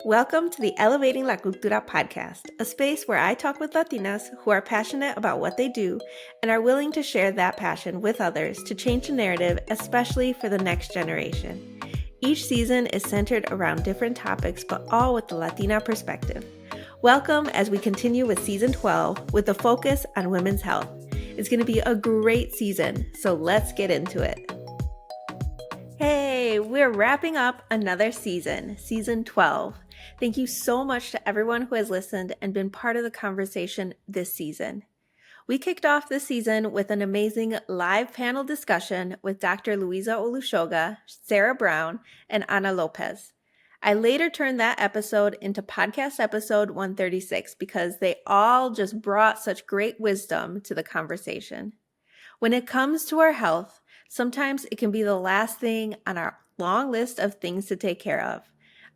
Welcome to the Elevating La Cultura podcast, a space where I talk with Latinas who are passionate about what they do and are willing to share that passion with others to change the narrative, especially for the next generation. Each season is centered around different topics, but all with the Latina perspective. Welcome as we continue with season 12 with a focus on women's health. It's going to be a great season, so let's get into it. Hey, we're wrapping up another season, season 12. Thank you so much to everyone who has listened and been part of the conversation this season. We kicked off this season with an amazing live panel discussion with Dr. Louisa Olushoga, Sarah Brown, and Ana Lopez. I later turned that episode into podcast episode 136 because they all just brought such great wisdom to the conversation. When it comes to our health, sometimes it can be the last thing on our long list of things to take care of.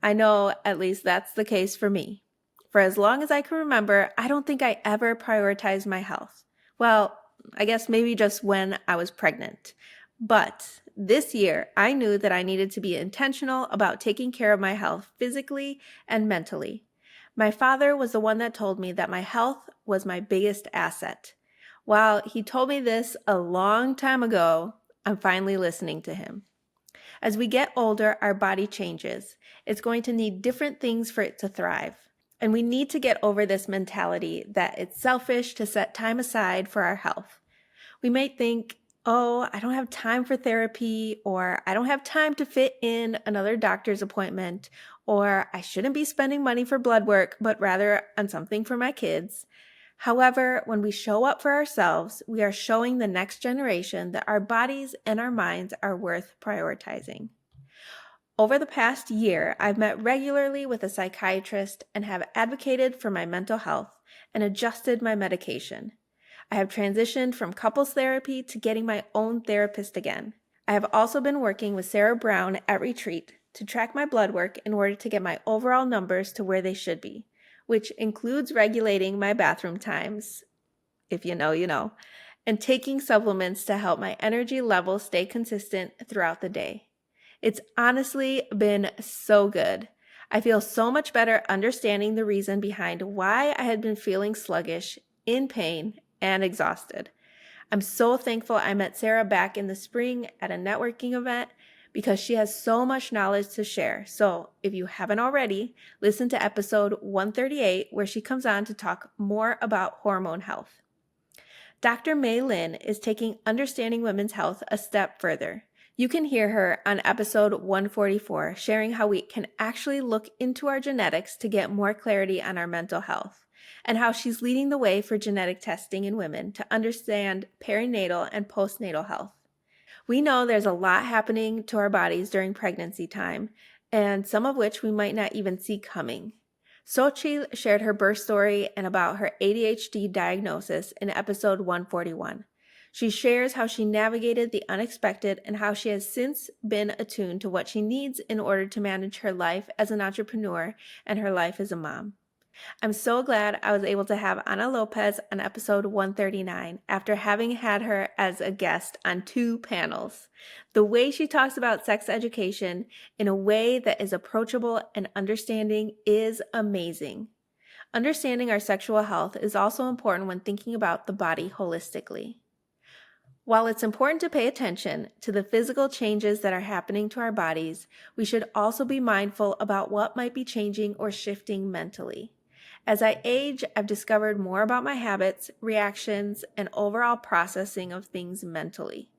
I know at least that's the case for me. For as long as I can remember, I don't think I ever prioritized my health. Well, I guess maybe just when I was pregnant. But this year, I knew that I needed to be intentional about taking care of my health physically and mentally. My father was the one that told me that my health was my biggest asset. While he told me this a long time ago, I'm finally listening to him. As we get older, our body changes. It's going to need different things for it to thrive. And we need to get over this mentality that it's selfish to set time aside for our health. We might think, oh, I don't have time for therapy, or I don't have time to fit in another doctor's appointment, or I shouldn't be spending money for blood work, but rather on something for my kids. However, when we show up for ourselves, we are showing the next generation that our bodies and our minds are worth prioritizing. Over the past year, I've met regularly with a psychiatrist and have advocated for my mental health and adjusted my medication. I have transitioned from couples therapy to getting my own therapist again. I have also been working with Sarah Brown at Retreat to track my blood work in order to get my overall numbers to where they should be, which includes regulating my bathroom times, if you know, you know, and taking supplements to help my energy levels stay consistent throughout the day. It's honestly been so good. I feel so much better understanding the reason behind why I had been feeling sluggish, in pain, and exhausted. I'm so thankful I met Sarah back in the spring at a networking event because she has so much knowledge to share. So if you haven't already, listen to episode 138 where she comes on to talk more about hormone health. Dr. May Lin is taking understanding women's health a step further. You can hear her on episode 144, sharing how we can actually look into our genetics to get more clarity on our mental health, and how she's leading the way for genetic testing in women to understand perinatal and postnatal health. We know there's a lot happening to our bodies during pregnancy time, and some of which we might not even see coming. Sochi shared her birth story and about her ADHD diagnosis in episode 141. She shares how she navigated the unexpected and how she has since been attuned to what she needs in order to manage her life as an entrepreneur and her life as a mom. I'm so glad I was able to have Ana Lopez on episode 139 after having had her as a guest on 2 panels. The way she talks about sex education in a way that is approachable and understanding is amazing. Understanding our sexual health is also important when thinking about the body holistically. While it's important to pay attention to the physical changes that are happening to our bodies, we should also be mindful about what might be changing or shifting mentally. As I age, I've discovered more about my habits, reactions, and overall processing of things mentally.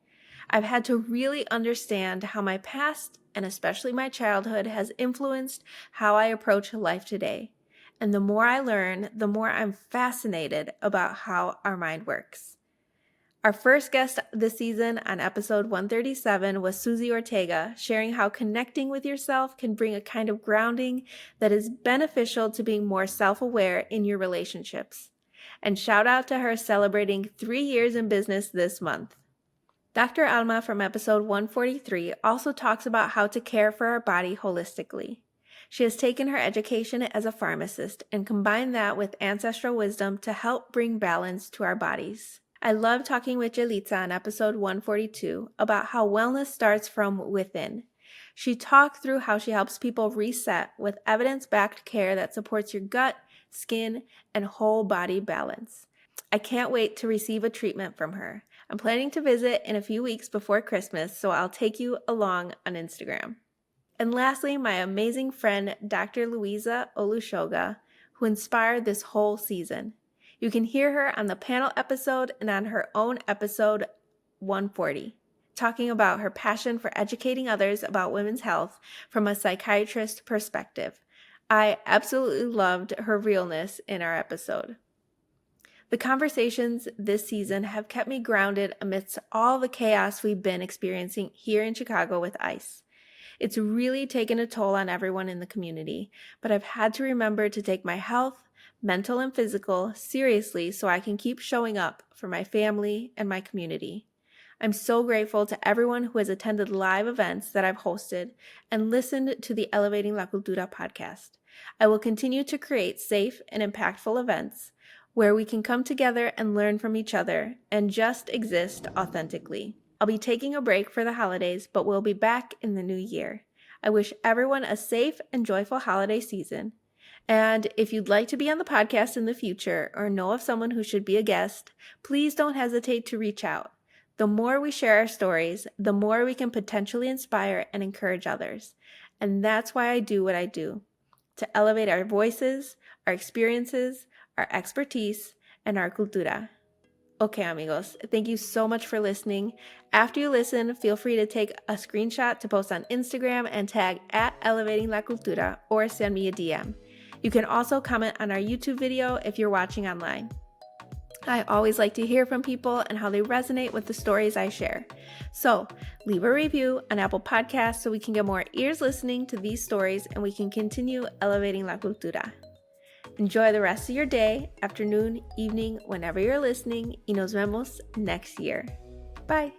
I've had to really understand how my past, and especially my childhood, has influenced how I approach life today. And the more I learn, the more I'm fascinated about how our mind works. Our first guest this season on episode 137 was Susie Ortega, sharing how connecting with yourself can bring a kind of grounding that is beneficial to being more self-aware in your relationships. And shout out to her celebrating 3 years in business this month. Dr. Alma from episode 143 also talks about how to care for our body holistically. She has taken her education as a pharmacist and combined that with ancestral wisdom to help bring balance to our bodies. I love talking with Jalitza on episode 142 about how wellness starts from within. She talked through how she helps people reset with evidence-backed care that supports your gut, skin, and whole body balance. I can't wait to receive a treatment from her. I'm planning to visit in a few weeks before Christmas, so I'll take you along on Instagram. And lastly, my amazing friend, Dr. Louisa Olushoga, who inspired this whole season. You can hear her on the panel episode and on her own episode 140, talking about her passion for educating others about women's health from a psychiatrist perspective. I absolutely loved her realness in our episode. The conversations this season have kept me grounded amidst all the chaos we've been experiencing here in Chicago with ICE. It's really taken a toll on everyone in the community, but I've had to remember to take my health, mental and physical, seriously so I can keep showing up for my family and my community. I'm so grateful to everyone who has attended live events that I've hosted and listened to the Elevating La Cultura podcast. I will continue to create safe and impactful events where we can come together and learn from each other and just exist authentically. I'll be taking a break for the holidays, but we'll be back in the new year. I wish everyone a safe and joyful holiday season. And if you'd like to be on the podcast in the future or know of someone who should be a guest, please don't hesitate to reach out. The more we share our stories, the more we can potentially inspire and encourage others. And that's why I do what I do, to elevate our voices, our experiences, our expertise, and our cultura. Okay, amigos, thank you so much for listening. After you listen, feel free to take a screenshot to post on Instagram and tag at Elevating La Cultura or send me a DM. You can also comment on our YouTube video if you're watching online. I always like to hear from people and how they resonate with the stories I share. So leave a review on Apple Podcasts so we can get more ears listening to these stories and we can continue elevating La Cultura. Enjoy the rest of your day, afternoon, evening, whenever you're listening, y nos vemos next year. Bye.